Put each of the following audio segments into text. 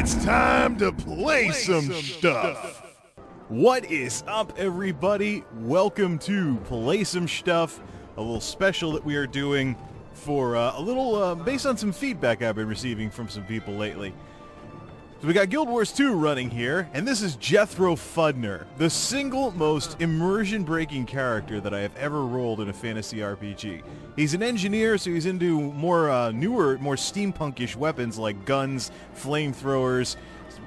It's time to play some stuff. What is up, everybody? Welcome to Play Some Stuff, a little special that we are doing for a little based on some feedback I've been receiving from some people lately. So we got Guild Wars 2 running here, and this is Jethro Fudner, the single most immersion-breaking character that I have ever rolled in a fantasy RPG. He's an engineer, so he's into more newer, more steampunkish weapons like guns, flamethrowers,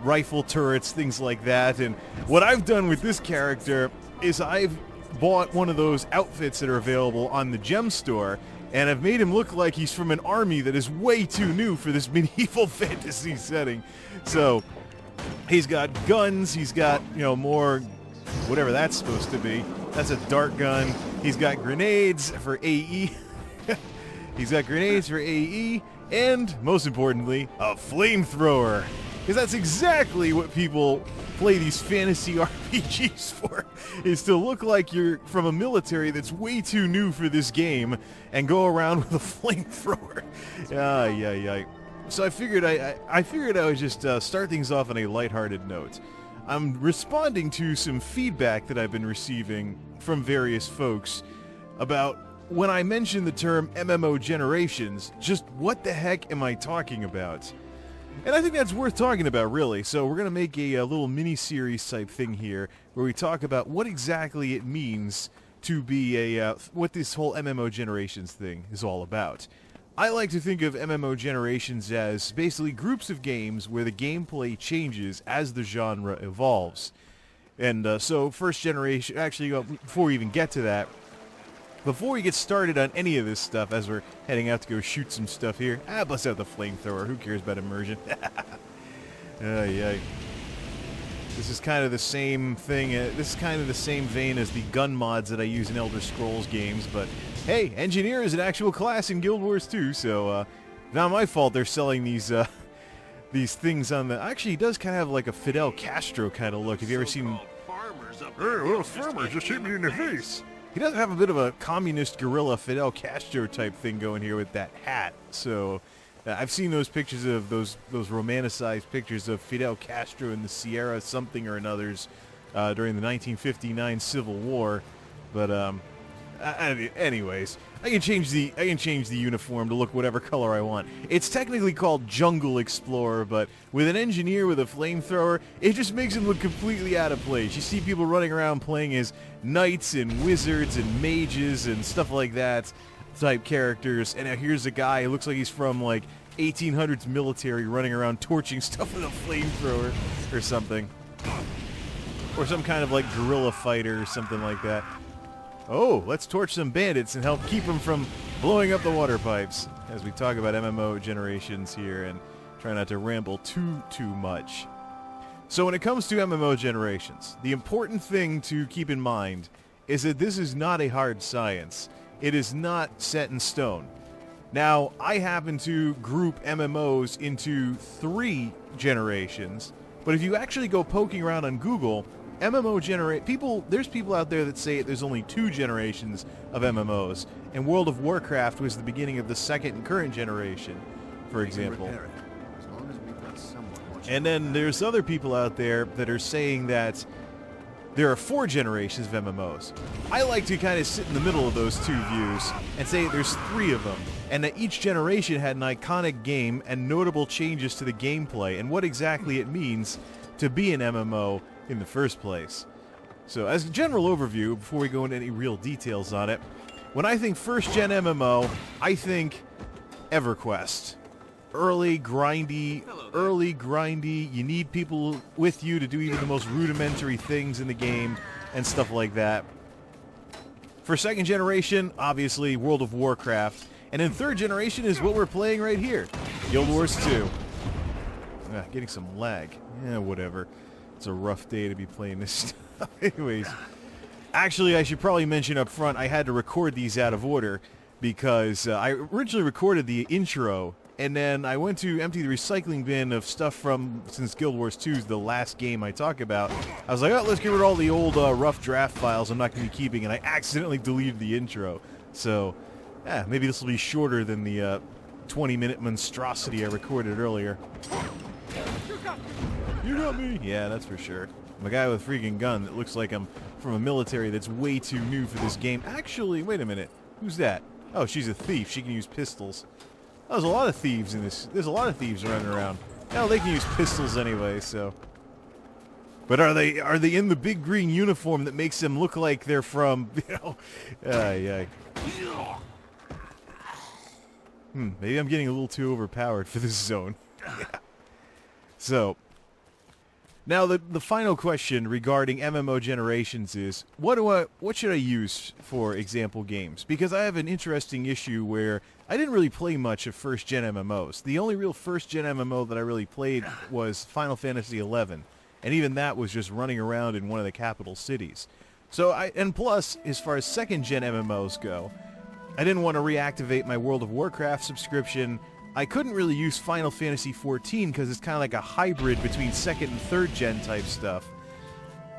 rifle turrets, things like that. And what I've done with this character is I've bought one of those outfits that are available on the gem store, and I've made him look like he's from an army that is way too new for this medieval fantasy setting. So he's got guns, he's got, more whatever that's supposed to be. That's a dart gun. He's got grenades for AE. He's got grenades for AE, and most importantly, a flamethrower. Because that's exactly what people play these fantasy RPGs for, is to look like you're from a military that's way too new for this game and go around with a flamethrower. So I figured I would just start things off on a lighthearted note. I'm responding to some feedback that I've been receiving from various folks about when I mention the term MMO generations, just what the heck am I talking about? And I think that's worth talking about, really. So we're going to make a little mini-series type thing here where we talk about what exactly it means to be what this whole MMO generations thing is all about. I like to think of MMO generations as basically groups of games where the gameplay changes as the genre evolves. And so first generation, actually, before we even get to that, before we get started on any of this stuff, as we're heading out to go shoot some stuff here, bust out the flamethrower. Who cares about immersion? This is kind of the same thing. This is kind of the same vein as the gun mods that I use in Elder Scrolls games. But hey, engineer is an actual class in Guild Wars 2, so not my fault they're selling these things on the. Actually, he does kind of have like a Fidel Castro kind of look. Have you ever seen? Hey, little farmer just hit me in the face. He does have a bit of a communist guerrilla Fidel Castro type thing going here with that hat. So I've seen those pictures of those romanticized pictures of Fidel Castro in the Sierra something or another's during the 1959 Civil War. But anyways, I can change the uniform to look whatever color I want. It's technically called Jungle Explorer, but with an engineer with a flamethrower, it just makes him look completely out of place. You see people running around playing as knights and wizards and mages and stuff like that type characters, and now here's a guy who looks like he's from like 1800s military running around torching stuff with a flamethrower or something. Or some kind of like guerrilla fighter or something like that. Oh, let's torch some bandits and help keep them from blowing up the water pipes as we talk about MMO generations here and try not to ramble too much. So when it comes to MMO generations, the important thing to keep in mind is that this is not a hard science. It is not set in stone. Now, I happen to group MMOs into 3 generations, but if you actually go poking around on Google, there's people out there that say there's only 2 generations of MMOs, and World of Warcraft was the beginning of the second and current generation, for example. And then there's other people out there that are saying that there are 4 generations of MMOs. I like to kind of sit in the middle of those 2 views and say there's 3 of them, and that each generation had an iconic game and notable changes to the gameplay and what exactly it means to be an MMO in the first place. So as a general overview, before we go into any real details on it, when I think first gen MMO, I think EverQuest. Early, grindy, you need people with you to do even the most rudimentary things in the game and stuff like that. For second generation, obviously World of Warcraft, and in third generation is what we're playing right here, Guild Wars 2. Getting some lag. Yeah, whatever. It's a rough day to be playing this stuff. Anyways, actually, I should probably mention up front, I had to record these out of order because I originally recorded the intro, and then I went to empty the recycling bin of stuff from, since Guild Wars 2 is the last game I talk about, I was like, oh, let's get rid of all the old rough draft files I'm not going to be keeping, and I accidentally deleted the intro. So, maybe this will be shorter than the 20-minute monstrosity I recorded earlier. You got me. Yeah, that's for sure. I'm a guy with a freaking gun that looks like I'm from a military that's way too new for this game. Actually, wait a minute. Who's that? Oh, she's a thief. She can use pistols. Oh, there's a lot of thieves in this. There's a lot of thieves running around. Hell, they can use pistols anyway, so. But are they in the big green uniform that makes them look like they're from, you know? Yeah. Maybe I'm getting a little too overpowered for this zone. Yeah. So, now the final question regarding MMO generations is, what should I use for example games? Because I have an interesting issue where I didn't really play much of first-gen MMOs. The only real first-gen MMO that I really played was Final Fantasy XI, and even that was just running around in one of the capital cities. So and plus, as far as second-gen MMOs go, I didn't want to reactivate my World of Warcraft subscription. I couldn't really use Final Fantasy XIV because it's kind of like a hybrid between second and third gen type stuff.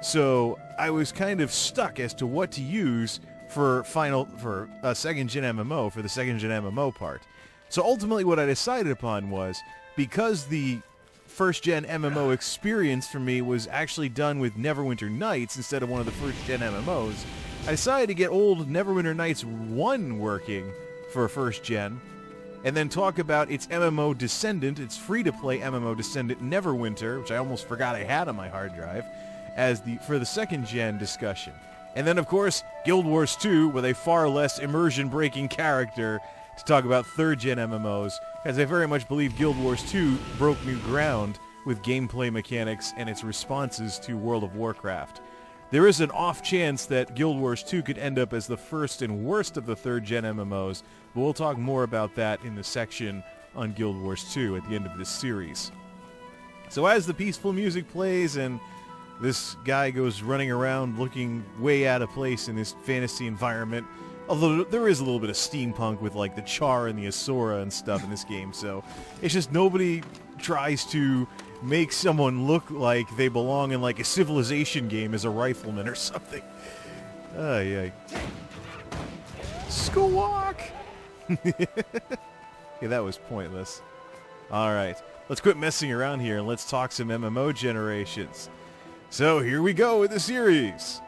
So I was kind of stuck as to what to use for a second gen MMO, for the second gen MMO part. So ultimately what I decided upon was, because the first gen MMO experience for me was actually done with Neverwinter Nights instead of one of the first gen MMOs, I decided to get old Neverwinter Nights 1 working for first gen, and then talk about its MMO descendant, its free-to-play MMO descendant, Neverwinter, which I almost forgot I had on my hard drive, for the second-gen discussion. And then, of course, Guild Wars 2, with a far less immersion-breaking character, to talk about third-gen MMOs, as I very much believe Guild Wars 2 broke new ground with gameplay mechanics and its responses to World of Warcraft. There is an off chance that Guild Wars 2 could end up as the first and worst of the third-gen MMOs, but we'll talk more about that in the section on Guild Wars 2 at the end of this series. So as the peaceful music plays and this guy goes running around looking way out of place in this fantasy environment, although there is a little bit of steampunk with like the Char and the Asura and stuff in this game, so it's just nobody tries to make someone look like they belong in like a Civilization game as a rifleman or something. Yeah. Squawk! Okay, that was pointless. Alright, let's quit messing around here and let's talk some MMO generations. So here we go with the series.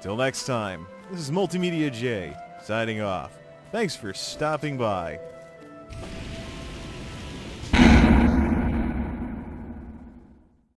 Till next time, this is MultimediaJay signing off. Thanks for stopping by.